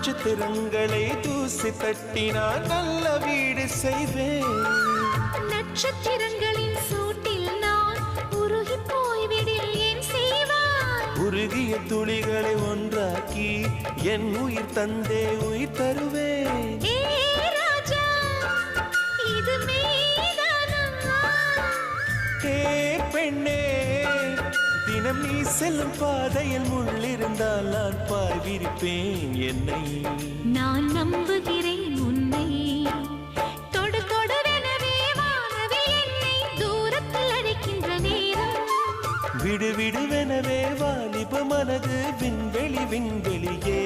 நட்சத்திரங்களை தூசி தட்டினால் நல்ல வீடு செய்வேன். நட்சத்திரங்களின் சூட்டில் நான் உருகி போய்விடில் ஏன் செய்வாய்? உருகிய துளிகளை ஒன்றாக்கி என் உயிர் தந்தே உயிர் தருவேன். ஏ ராஜா, இது மெய்தானா? ஏ பெண்ணே, தினம் நீ செல்லும் பாதையில் முள்ளிருந்தால் நான் பாய் விரிப்பேன் என்னை. நான் நம்புகிறேன் உன்னை. தொடு தொடரெனவே வானவில் என்னை தூரத்தில் அழைக்கின்ற நேரம். விடு விடுவெனவே வாலிப மனது விண்வெளி விண்வெளியே.